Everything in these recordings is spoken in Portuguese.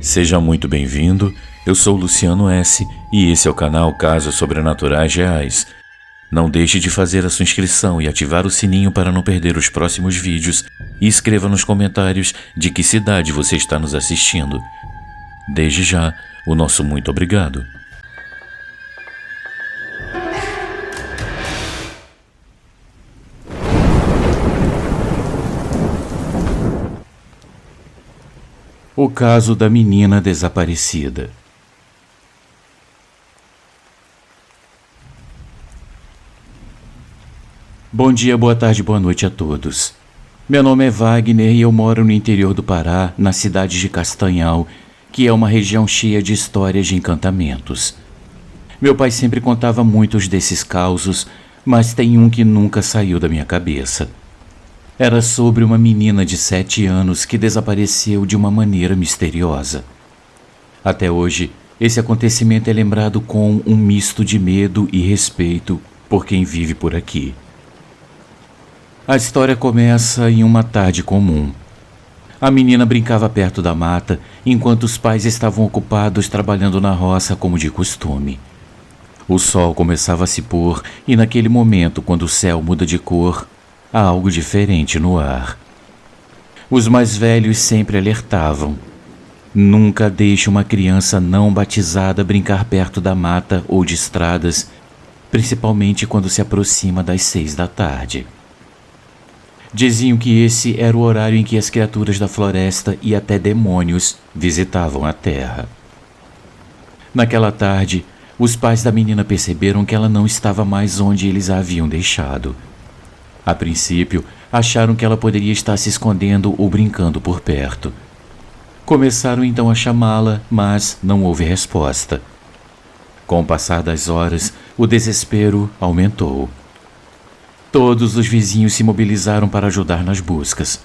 Seja muito bem-vindo, eu sou Luciano S. e esse é o canal Casos Sobrenaturais Reais. Não deixe de fazer a sua inscrição e ativar o sininho para não perder os próximos vídeos e escreva nos comentários de que cidade você está nos assistindo. Desde já, o nosso muito obrigado. O caso da menina desaparecida. Bom dia, boa tarde, boa noite a todos. Meu nome é Wagner e eu moro no interior do Pará, na cidade de Castanhal, que é uma região cheia de histórias de encantamentos. Meu pai sempre contava muitos desses causos, mas tem um que nunca saiu da minha cabeça. Era sobre uma menina de 7 anos que desapareceu de uma maneira misteriosa. Até hoje, esse acontecimento é lembrado com um misto de medo e respeito por quem vive por aqui. A história começa em uma tarde comum. A menina brincava perto da mata, enquanto os pais estavam ocupados trabalhando na roça como de costume. O sol começava a se pôr e naquele momento, quando o céu muda de cor, há algo diferente no ar. Os mais velhos sempre alertavam: nunca deixe uma criança não batizada brincar perto da mata ou de estradas, principalmente quando se aproxima das 6 da tarde. Diziam que esse era o horário em que as criaturas da floresta e até demônios visitavam a terra. Naquela tarde, os pais da menina perceberam que ela não estava mais onde eles a haviam deixado. A princípio, acharam que ela poderia estar se escondendo ou brincando por perto. Começaram então a chamá-la, mas não houve resposta. Com o passar das horas, o desespero aumentou. Todos os vizinhos se mobilizaram para ajudar nas buscas.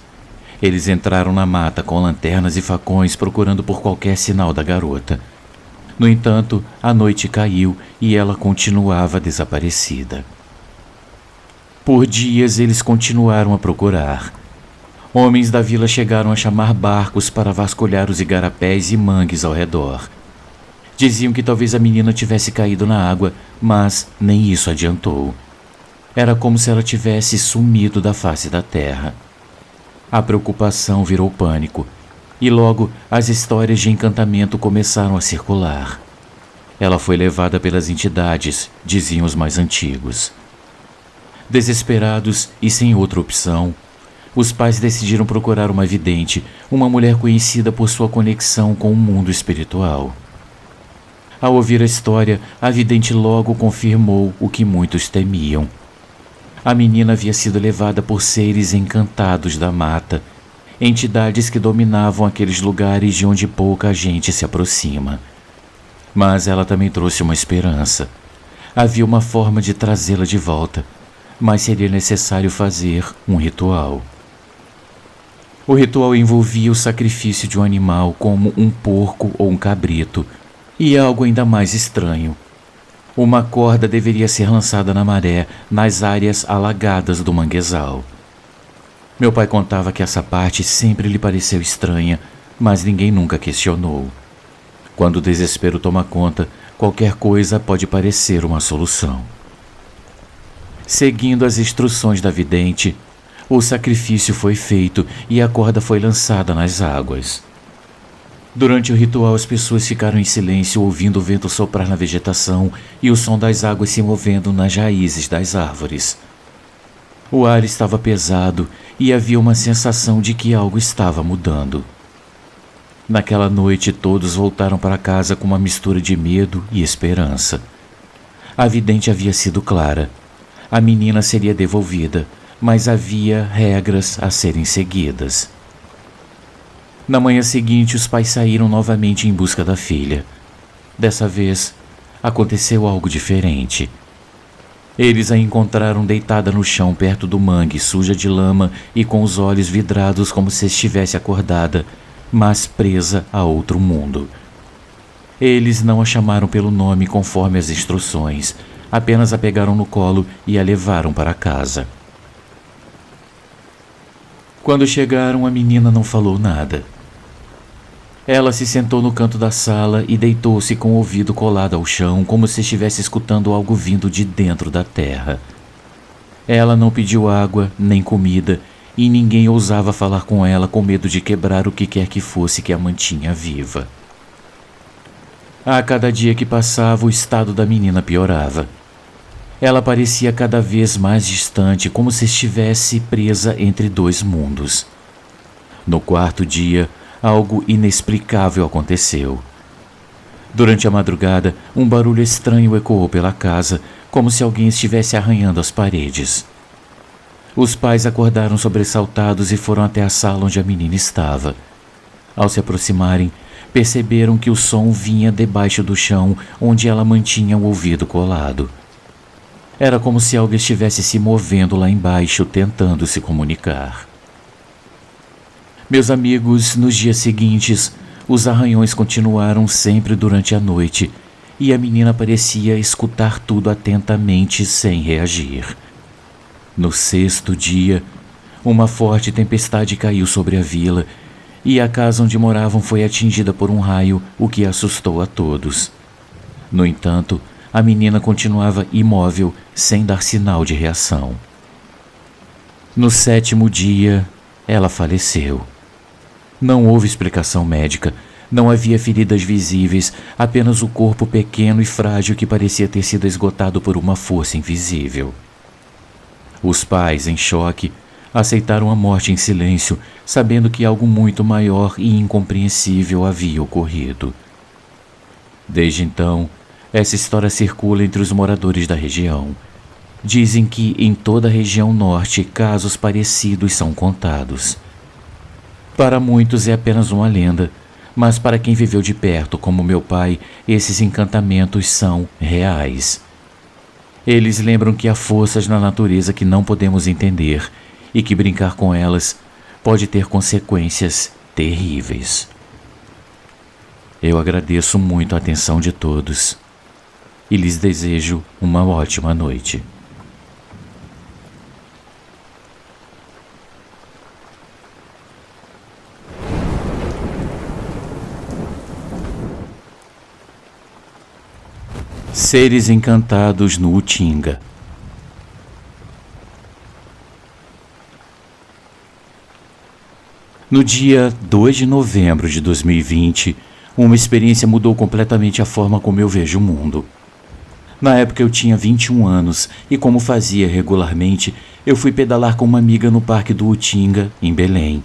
Eles entraram na mata com lanternas e facões procurando por qualquer sinal da garota. No entanto, a noite caiu e ela continuava desaparecida. Por dias eles continuaram a procurar. Homens da vila chegaram a chamar barcos para vasculhar os igarapés e mangues ao redor. Diziam que talvez a menina tivesse caído na água, mas nem isso adiantou. Era como se ela tivesse sumido da face da terra. A preocupação virou pânico, e logo as histórias de encantamento começaram a circular. Ela foi levada pelas entidades, diziam os mais antigos. Desesperados e sem outra opção, os pais decidiram procurar uma vidente, uma mulher conhecida por sua conexão com o mundo espiritual. Ao ouvir a história, a vidente logo confirmou o que muitos temiam. A menina havia sido levada por seres encantados da mata, entidades que dominavam aqueles lugares de onde pouca gente se aproxima. Mas ela também trouxe uma esperança. Havia uma forma de trazê-la de volta, mas seria necessário fazer um ritual. O ritual envolvia o sacrifício de um animal como um porco ou um cabrito, e algo ainda mais estranho. Uma corda deveria ser lançada na maré, nas áreas alagadas do manguezal. Meu pai contava que essa parte sempre lhe pareceu estranha, mas ninguém nunca questionou. Quando o desespero toma conta, qualquer coisa pode parecer uma solução. Seguindo as instruções da vidente, o sacrifício foi feito e a corda foi lançada nas águas. Durante o ritual, as pessoas ficaram em silêncio, ouvindo o vento soprar na vegetação e o som das águas se movendo nas raízes das árvores. O ar estava pesado e havia uma sensação de que algo estava mudando. Naquela noite, todos voltaram para casa com uma mistura de medo e esperança. A vidente havia sido clara. A menina seria devolvida, mas havia regras a serem seguidas. Na manhã seguinte, os pais saíram novamente em busca da filha. Dessa vez, aconteceu algo diferente. Eles a encontraram deitada no chão perto do mangue, suja de lama e com os olhos vidrados como se estivesse acordada, mas presa a outro mundo. Eles não a chamaram pelo nome conforme as instruções, apenas a pegaram no colo e a levaram para casa. Quando chegaram, a menina não falou nada. Ela se sentou no canto da sala e deitou-se com o ouvido colado ao chão, como se estivesse escutando algo vindo de dentro da terra. Ela não pediu água nem comida, e ninguém ousava falar com ela com medo de quebrar o que quer que fosse que a mantinha viva. A cada dia que passava, o estado da menina piorava. Ela parecia cada vez mais distante, como se estivesse presa entre dois mundos. No quarto dia, algo inexplicável aconteceu. Durante a madrugada, um barulho estranho ecoou pela casa, como se alguém estivesse arranhando as paredes. Os pais acordaram sobressaltados e foram até a sala onde a menina estava. Ao se aproximarem, perceberam que o som vinha debaixo do chão, onde ela mantinha o ouvido colado. Era como se algo estivesse se movendo lá embaixo, tentando se comunicar. Meus amigos, nos dias seguintes, os arranhões continuaram sempre durante a noite, e a menina parecia escutar tudo atentamente sem reagir. No sexto dia, uma forte tempestade caiu sobre a vila, e a casa onde moravam foi atingida por um raio, o que assustou a todos. No entanto, a menina continuava imóvel, sem dar sinal de reação. No sétimo dia, ela faleceu. Não houve explicação médica, não havia feridas visíveis, apenas o corpo pequeno e frágil que parecia ter sido esgotado por uma força invisível. Os pais, em choque, aceitaram a morte em silêncio, sabendo que algo muito maior e incompreensível havia ocorrido. Desde então, essa história circula entre os moradores da região. Dizem que em toda a região norte casos parecidos são contados. Para muitos é apenas uma lenda, mas para quem viveu de perto, como meu pai, esses encantamentos são reais. Eles lembram que há forças na natureza que não podemos entender e que brincar com elas pode ter consequências terríveis. Eu agradeço muito a atenção de todos e lhes desejo uma ótima noite. Seres encantados no Utinga. No dia 2 de novembro de 2020, uma experiência mudou completamente a forma como eu vejo o mundo. Na época eu tinha 21 anos e, como fazia regularmente, eu fui pedalar com uma amiga no Parque do Utinga, em Belém.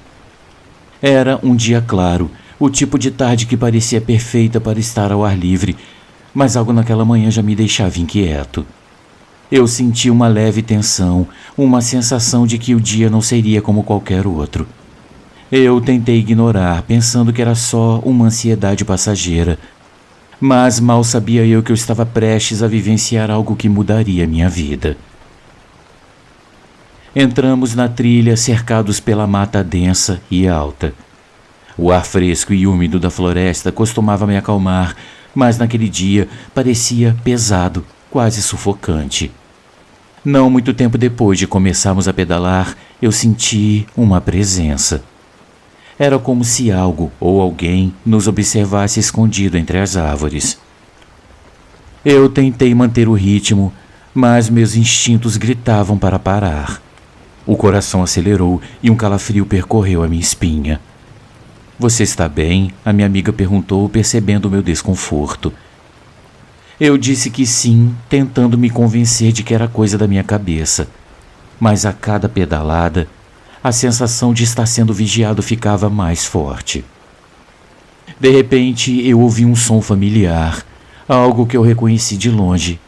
Era um dia claro, o tipo de tarde que parecia perfeita para estar ao ar livre, mas algo naquela manhã já me deixava inquieto. Eu senti uma leve tensão, uma sensação de que o dia não seria como qualquer outro. Eu tentei ignorar, pensando que era só uma ansiedade passageira, mas mal sabia eu que eu estava prestes a vivenciar algo que mudaria minha vida. Entramos na trilha cercados pela mata densa e alta. O ar fresco e úmido da floresta costumava me acalmar, mas naquele dia parecia pesado, quase sufocante. Não muito tempo depois de começarmos a pedalar, eu senti uma presença. Era como se algo ou alguém nos observasse escondido entre as árvores. Eu tentei manter o ritmo, mas meus instintos gritavam para parar. O coração acelerou e um calafrio percorreu a minha espinha. "Você está bem?" a minha amiga perguntou, percebendo o meu desconforto. Eu disse que sim, tentando me convencer de que era coisa da minha cabeça. Mas a cada pedalada, a sensação de estar sendo vigiado ficava mais forte. De repente, eu ouvi um som familiar, algo que eu reconheci de longe.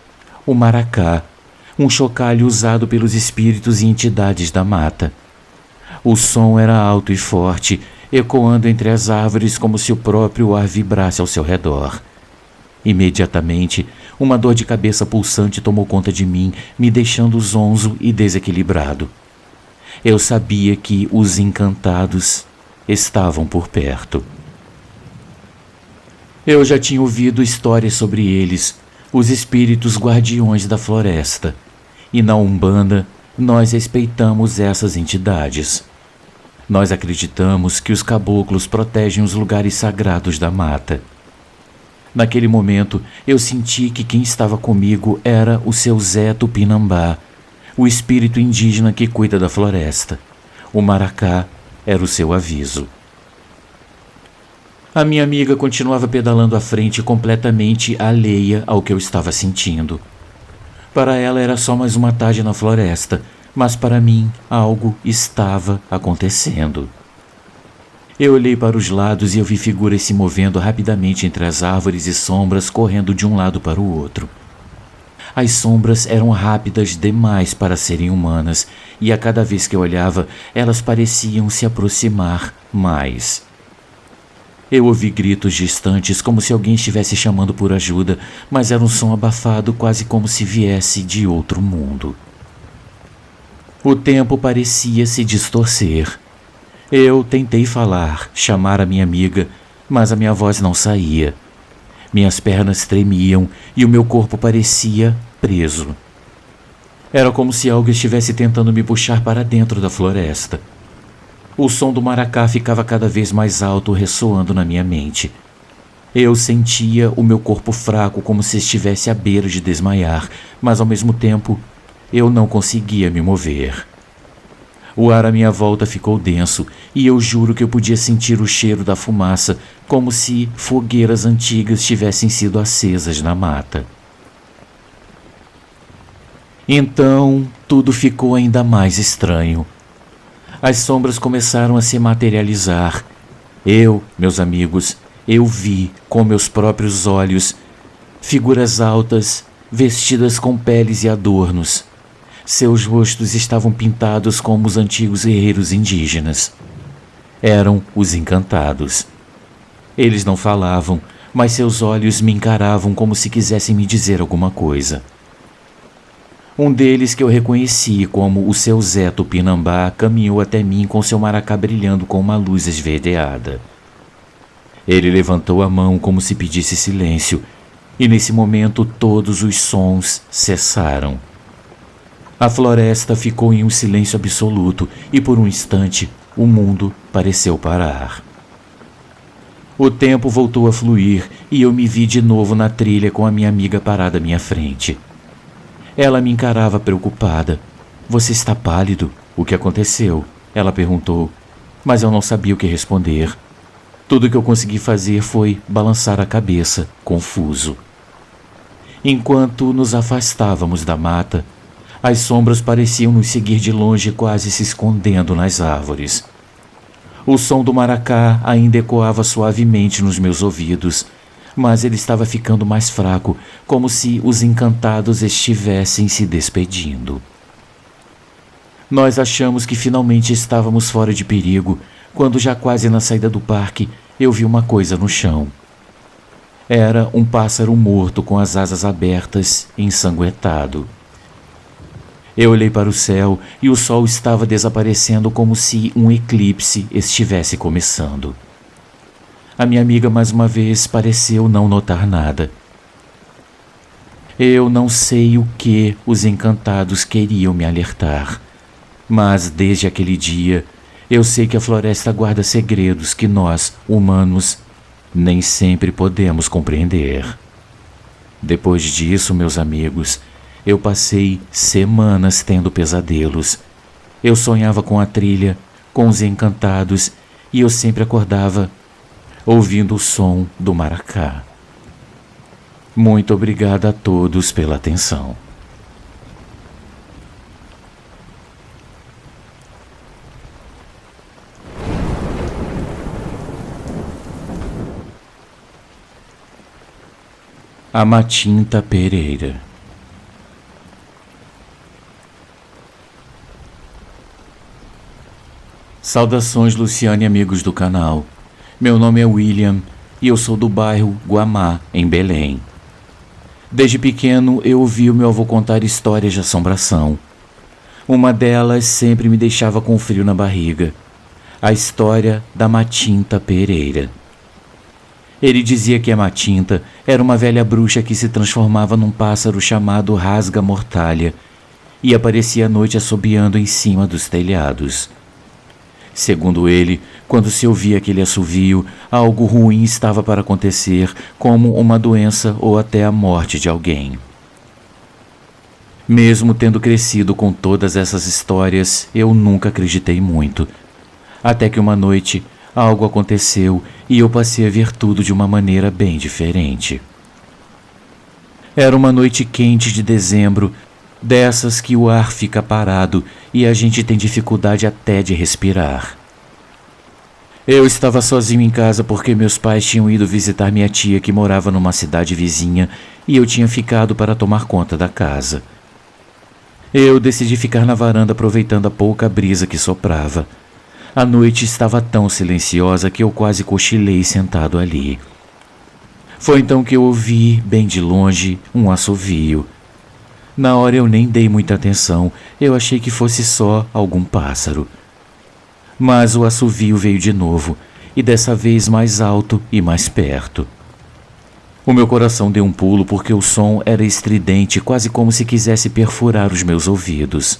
O maracá, um chocalho usado pelos espíritos e entidades da mata. O som era alto e forte, ecoando entre as árvores como se o próprio ar vibrasse ao seu redor. Imediatamente, uma dor de cabeça pulsante tomou conta de mim, me deixando zonzo e desequilibrado. Eu sabia que os encantados estavam por perto. Eu já tinha ouvido histórias sobre eles, os espíritos guardiões da floresta, e na Umbanda nós respeitamos essas entidades. Nós acreditamos que os caboclos protegem os lugares sagrados da mata. Naquele momento, eu senti que quem estava comigo era o seu Zé Tupinambá, o espírito indígena que cuida da floresta. O maracá era o seu aviso. A minha amiga continuava pedalando à frente, completamente alheia ao que eu estava sentindo. Para ela era só mais uma tarde na floresta, mas para mim algo estava acontecendo. Eu olhei para os lados e eu vi figuras se movendo rapidamente entre as árvores e sombras, correndo de um lado para o outro. As sombras eram rápidas demais para serem humanas, e a cada vez que eu olhava, elas pareciam se aproximar mais. Eu ouvi gritos distantes, como se alguém estivesse chamando por ajuda, mas era um som abafado, quase como se viesse de outro mundo. O tempo parecia se distorcer. Eu tentei falar, chamar a minha amiga, mas a minha voz não saía. Minhas pernas tremiam e o meu corpo parecia preso. Era como se algo estivesse tentando me puxar para dentro da floresta. O som do maracá ficava cada vez mais alto, ressoando na minha mente. Eu sentia o meu corpo fraco, como se estivesse à beira de desmaiar, mas ao mesmo tempo eu não conseguia me mover. O ar à minha volta ficou denso e eu juro que eu podia sentir o cheiro da fumaça, como se fogueiras antigas tivessem sido acesas na mata. Então, tudo ficou ainda mais estranho. As sombras começaram a se materializar. Meus amigos, eu vi com meus próprios olhos figuras altas, vestidas com peles e adornos. Seus rostos estavam pintados como os antigos guerreiros indígenas. Eram os encantados. Eles não falavam, mas seus olhos me encaravam como se quisessem me dizer alguma coisa. Um deles, que eu reconheci como o seu Zé Tupinambá, caminhou até mim com seu maracá brilhando com uma luz esverdeada. Ele levantou a mão como se pedisse silêncio, e nesse momento todos os sons cessaram. A floresta ficou em um silêncio absoluto e por um instante o mundo pareceu parar. O tempo voltou a fluir e eu me vi de novo na trilha com a minha amiga parada à minha frente. Ela me encarava preocupada. "Você está pálido? O que aconteceu?" ela perguntou, mas eu não sabia o que responder. Tudo o que eu consegui fazer foi balançar a cabeça, confuso. Enquanto nos afastávamos da mata, as sombras pareciam nos seguir de longe, quase se escondendo nas árvores. O som do maracá ainda ecoava suavemente nos meus ouvidos, mas ele estava ficando mais fraco, como se os encantados estivessem se despedindo. Nós achamos que finalmente estávamos fora de perigo, quando já quase na saída do parque, eu vi uma coisa no chão. Era um pássaro morto com as asas abertas, ensanguentado. Eu olhei para o céu e o sol estava desaparecendo, como se um eclipse estivesse começando. A minha amiga mais uma vez pareceu não notar nada. Eu não sei o que os encantados queriam me alertar, mas desde aquele dia eu sei que a floresta guarda segredos que nós, humanos, nem sempre podemos compreender. Depois disso, meus amigos, eu passei semanas tendo pesadelos. Eu sonhava com a trilha, com os encantados, e eu sempre acordava ouvindo o som do maracá. Muito obrigado a todos pela atenção. A Matinta Pereira. Saudações, Luciane e amigos do canal. Meu nome é William e eu sou do bairro Guamá, em Belém. Desde pequeno eu ouvi o meu avô contar histórias de assombração. Uma delas sempre me deixava com frio na barriga. A história da Matinta Pereira. Ele dizia que a Matinta era uma velha bruxa que se transformava num pássaro chamado rasga-mortalha e aparecia à noite assobiando em cima dos telhados. Segundo ele, quando se ouvia aquele assovio, algo ruim estava para acontecer, como uma doença ou até a morte de alguém. Mesmo tendo crescido com todas essas histórias, eu nunca acreditei muito. Até que uma noite, algo aconteceu e eu passei a ver tudo de uma maneira bem diferente. Era uma noite quente de dezembro, dessas que o ar fica parado e a gente tem dificuldade até de respirar. Eu estava sozinho em casa porque meus pais tinham ido visitar minha tia que morava numa cidade vizinha e eu tinha ficado para tomar conta da casa. Eu decidi ficar na varanda aproveitando a pouca brisa que soprava. A noite estava tão silenciosa que eu quase cochilei sentado ali. Foi então que eu ouvi, bem de longe, um assovio. Na hora eu nem dei muita atenção, eu achei que fosse só algum pássaro. Mas o assovio veio de novo, e dessa vez mais alto e mais perto. O meu coração deu um pulo porque o som era estridente, quase como se quisesse perfurar os meus ouvidos.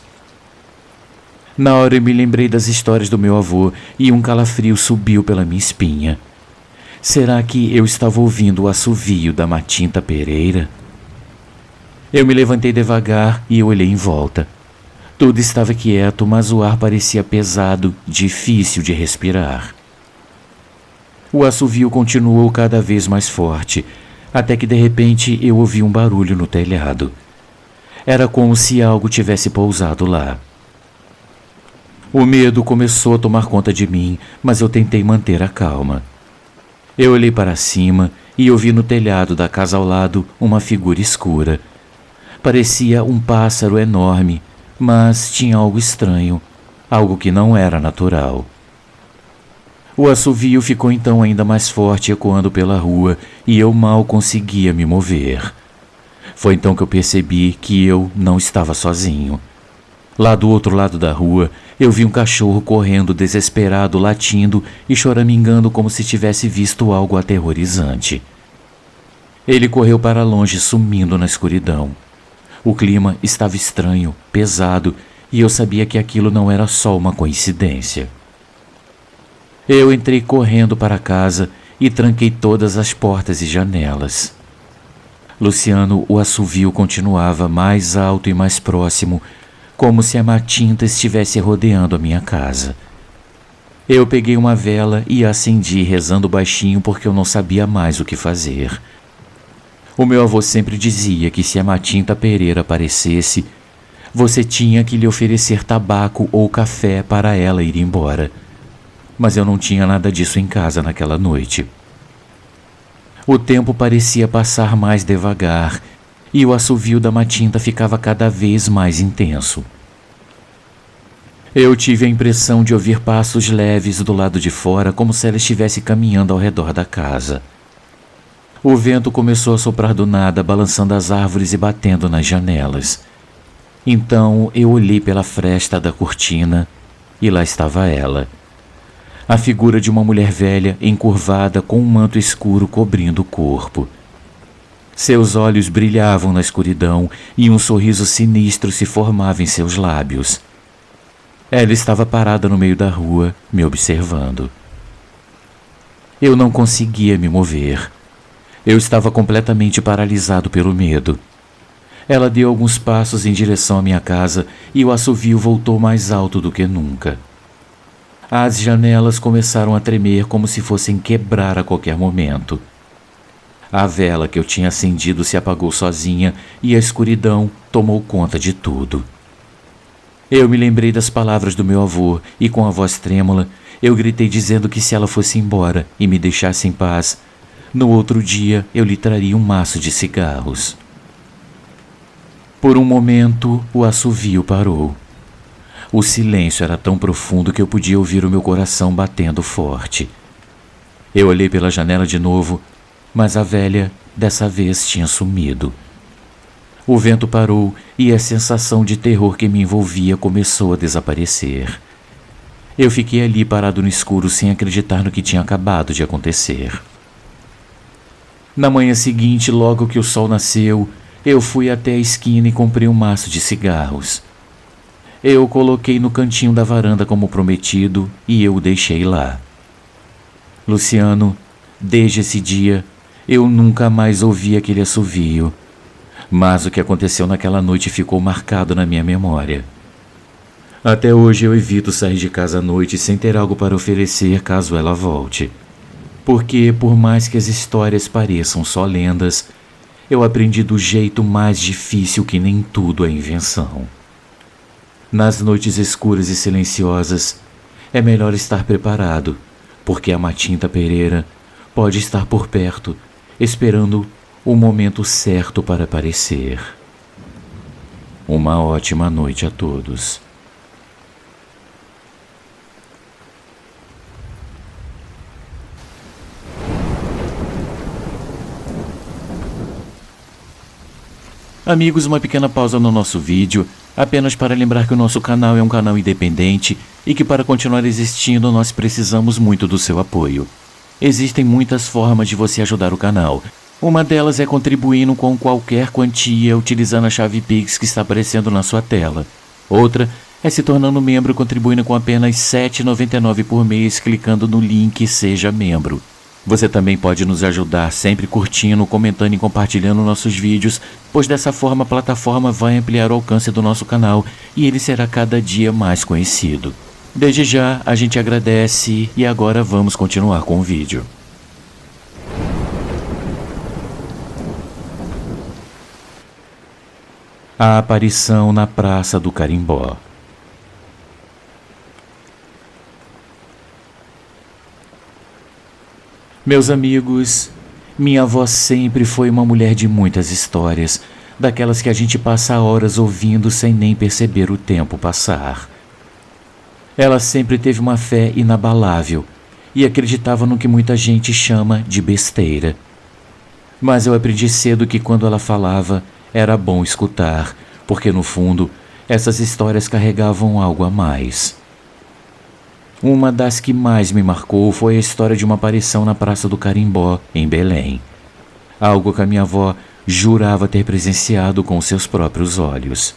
Na hora eu me lembrei das histórias do meu avô e um calafrio subiu pela minha espinha. Será que eu estava ouvindo o assovio da Matinta Pereira? Eu me levantei devagar e olhei em volta. Tudo estava quieto, mas o ar parecia pesado, difícil de respirar. O assovio continuou cada vez mais forte, até que de repente eu ouvi um barulho no telhado. Era como se algo tivesse pousado lá. O medo começou a tomar conta de mim, mas eu tentei manter a calma. Eu olhei para cima e ouvi no telhado da casa ao lado uma figura escura. Parecia um pássaro enorme, mas tinha algo estranho, algo que não era natural. O assovio ficou então ainda mais forte, ecoando pela rua, e eu mal conseguia me mover. Foi então que eu percebi que eu não estava sozinho. Lá do outro lado da rua, eu vi um cachorro correndo desesperado, latindo e choramingando como se tivesse visto algo aterrorizante. Ele correu para longe, sumindo na escuridão. O clima estava estranho, pesado, e eu sabia que aquilo não era só uma coincidência. Eu entrei correndo para casa e tranquei todas as portas e janelas. Luciano, o assovio continuava mais alto e mais próximo, como se a Matinta estivesse rodeando a minha casa. Eu peguei uma vela e a acendi, rezando baixinho porque eu não sabia mais o que fazer. O meu avô sempre dizia que se a Matinta Pereira aparecesse, você tinha que lhe oferecer tabaco ou café para ela ir embora. Mas eu não tinha nada disso em casa naquela noite. O tempo parecia passar mais devagar e o assovio da Matinta ficava cada vez mais intenso. Eu tive a impressão de ouvir passos leves do lado de fora, como se ela estivesse caminhando ao redor da casa. O vento começou a soprar do nada, balançando as árvores e batendo nas janelas. Então eu olhei pela fresta da cortina e lá estava ela. A figura de uma mulher velha, encurvada, com um manto escuro cobrindo o corpo. Seus olhos brilhavam na escuridão e um sorriso sinistro se formava em seus lábios. Ela estava parada no meio da rua, me observando. Eu não conseguia me mover. Eu estava completamente paralisado pelo medo. Ela deu alguns passos em direção à minha casa e o assovio voltou mais alto do que nunca. As janelas começaram a tremer como se fossem quebrar a qualquer momento. A vela que eu tinha acendido se apagou sozinha e a escuridão tomou conta de tudo. Eu me lembrei das palavras do meu avô e, com a voz trêmula, eu gritei dizendo que se ela fosse embora e me deixasse em paz, no outro dia eu lhe traria um maço de cigarros. Por um momento, o assovio parou. O silêncio era tão profundo que eu podia ouvir o meu coração batendo forte. Eu olhei pela janela de novo, mas a velha, dessa vez, tinha sumido. O vento parou e a sensação de terror que me envolvia começou a desaparecer. Eu fiquei ali parado no escuro sem acreditar no que tinha acabado de acontecer. Na manhã seguinte, logo que o sol nasceu, eu fui até a esquina e comprei um maço de cigarros. Eu o coloquei no cantinho da varanda como prometido e eu o deixei lá. Luciano, desde esse dia, eu nunca mais ouvi aquele assovio, mas o que aconteceu naquela noite ficou marcado na minha memória. Até hoje eu evito sair de casa à noite sem ter algo para oferecer caso ela volte. Porque, por mais que as histórias pareçam só lendas, eu aprendi do jeito mais difícil que nem tudo é invenção. Nas noites escuras e silenciosas, é melhor estar preparado, porque a Matinta Pereira pode estar por perto, esperando o momento certo para aparecer. Uma ótima noite a todos. Amigos, uma pequena pausa no nosso vídeo, apenas para lembrar que o nosso canal é um canal independente e que para continuar existindo nós precisamos muito do seu apoio. Existem muitas formas de você ajudar o canal. Uma delas é contribuindo com qualquer quantia utilizando a chave Pix que está aparecendo na sua tela. Outra é se tornando membro contribuindo com apenas R$ 7,99 por mês clicando no link Seja Membro. Você também pode nos ajudar sempre curtindo, comentando e compartilhando nossos vídeos, pois dessa forma a plataforma vai ampliar o alcance do nosso canal e ele será cada dia mais conhecido. Desde já, a gente agradece e agora vamos continuar com o vídeo. A aparição na Praça do Carimbó. Meus amigos, minha avó sempre foi uma mulher de muitas histórias, daquelas que a gente passa horas ouvindo sem nem perceber o tempo passar. Ela sempre teve uma fé inabalável e acreditava no que muita gente chama de besteira. Mas eu aprendi cedo que quando ela falava, era bom escutar, porque no fundo, essas histórias carregavam algo a mais. Uma das que mais me marcou foi a história de uma aparição na Praça do Carimbó, em Belém. Algo que a minha avó jurava ter presenciado com seus próprios olhos.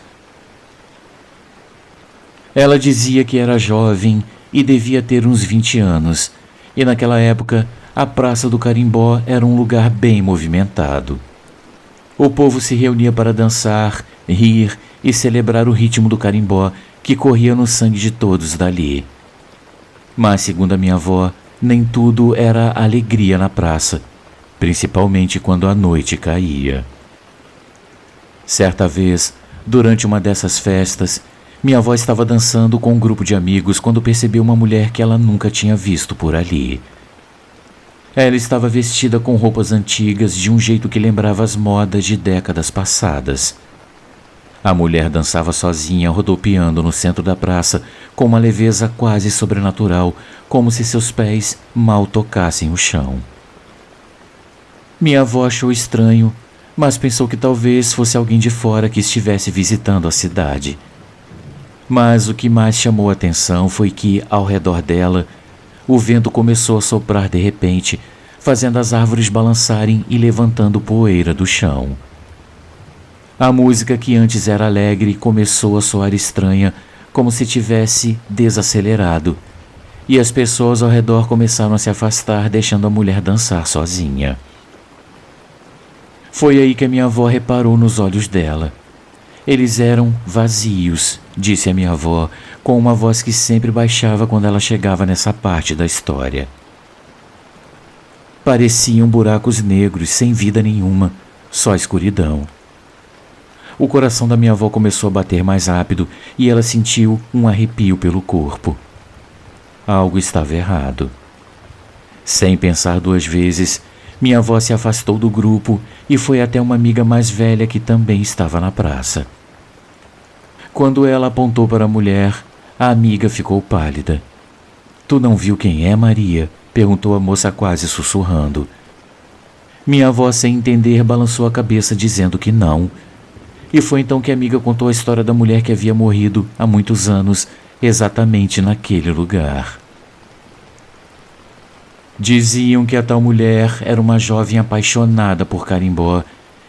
Ela dizia que era jovem e devia ter uns 20 anos, e naquela época a Praça do Carimbó era um lugar bem movimentado. O povo se reunia para dançar, rir e celebrar o ritmo do carimbó que corria no sangue de todos dali. Mas, segundo a minha avó, nem tudo era alegria na praça, principalmente quando a noite caía. Certa vez, durante uma dessas festas, minha avó estava dançando com um grupo de amigos quando percebeu uma mulher que ela nunca tinha visto por ali. Ela estava vestida com roupas antigas de um jeito que lembrava as modas de décadas passadas. A mulher dançava sozinha, rodopiando no centro da praça, com uma leveza quase sobrenatural, como se seus pés mal tocassem o chão. Minha avó achou estranho, mas pensou que talvez fosse alguém de fora que estivesse visitando a cidade. Mas o que mais chamou a atenção foi que, ao redor dela, o vento começou a soprar de repente, fazendo as árvores balançarem e levantando poeira do chão. A música, que antes era alegre, começou a soar estranha, como se tivesse desacelerado, e as pessoas ao redor começaram a se afastar, deixando a mulher dançar sozinha. Foi aí que a minha avó reparou nos olhos dela. Eles eram vazios, disse a minha avó, com uma voz que sempre baixava quando ela chegava nessa parte da história. Pareciam buracos negros, sem vida nenhuma, só escuridão. O coração da minha avó começou a bater mais rápido e ela sentiu um arrepio pelo corpo. Algo estava errado. Sem pensar duas vezes, minha avó se afastou do grupo e foi até uma amiga mais velha que também estava na praça. Quando ela apontou para a mulher, a amiga ficou pálida. — Tu não viu quem é, Maria? Perguntou a moça quase sussurrando. Minha avó, sem entender, balançou a cabeça dizendo que não. E foi então que a amiga contou a história da mulher que havia morrido há muitos anos, exatamente naquele lugar. Diziam que a tal mulher era uma jovem apaixonada por carimbó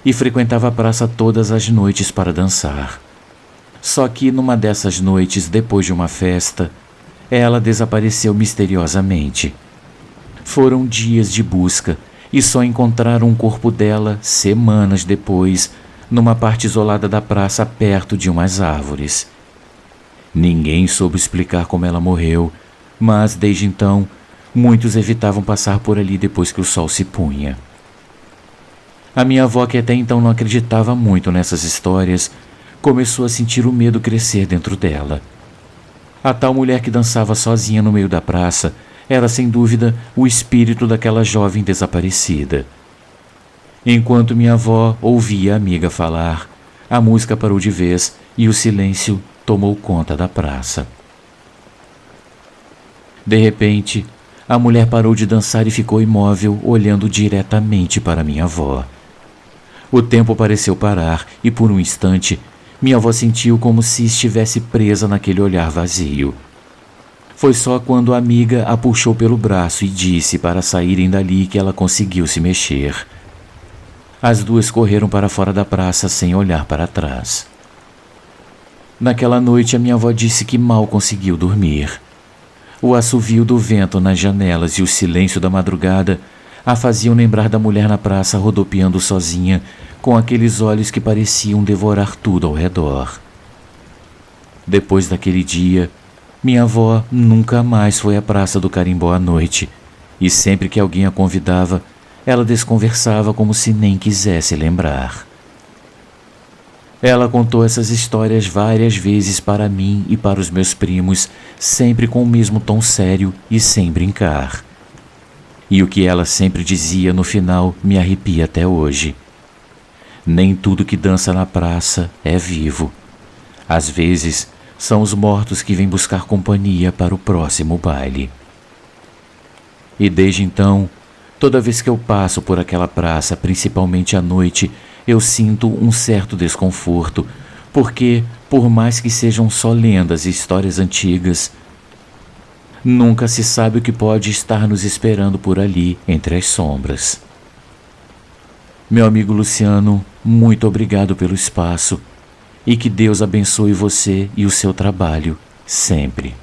e frequentava a praça todas as noites para dançar. Só que numa dessas noites, depois de uma festa, ela desapareceu misteriosamente. Foram dias de busca e só encontraram o corpo dela semanas depois, numa parte isolada da praça perto de umas árvores. Ninguém soube explicar como ela morreu, mas desde então, muitos evitavam passar por ali depois que o sol se punha. A minha avó, que até então não acreditava muito nessas histórias, começou a sentir o medo crescer dentro dela. A tal mulher que dançava sozinha no meio da praça era, sem dúvida, o espírito daquela jovem desaparecida. Enquanto minha avó ouvia a amiga falar, a música parou de vez e o silêncio tomou conta da praça. De repente, a mulher parou de dançar e ficou imóvel, olhando diretamente para minha avó. O tempo pareceu parar e, por um instante, minha avó sentiu como se estivesse presa naquele olhar vazio. Foi só quando a amiga a puxou pelo braço e disse para saírem dali que ela conseguiu se mexer. As duas correram para fora da praça sem olhar para trás. Naquela noite, a minha avó disse que mal conseguiu dormir. O assovio do vento nas janelas e o silêncio da madrugada a faziam lembrar da mulher na praça rodopiando sozinha, com aqueles olhos que pareciam devorar tudo ao redor. Depois daquele dia, minha avó nunca mais foi à Praça do Carimbó à noite, e sempre que alguém a convidava, ela desconversava como se nem quisesse lembrar. Ela contou essas histórias várias vezes para mim e para os meus primos, sempre com o mesmo tom sério e sem brincar. E o que ela sempre dizia no final me arrepia até hoje. Nem tudo que dança na praça é vivo. Às vezes, são os mortos que vêm buscar companhia para o próximo baile. E desde então, toda vez que eu passo por aquela praça, principalmente à noite, eu sinto um certo desconforto, porque, por mais que sejam só lendas e histórias antigas, nunca se sabe o que pode estar nos esperando por ali, entre as sombras. Meu amigo Luciano, muito obrigado pelo espaço e que Deus abençoe você e o seu trabalho sempre.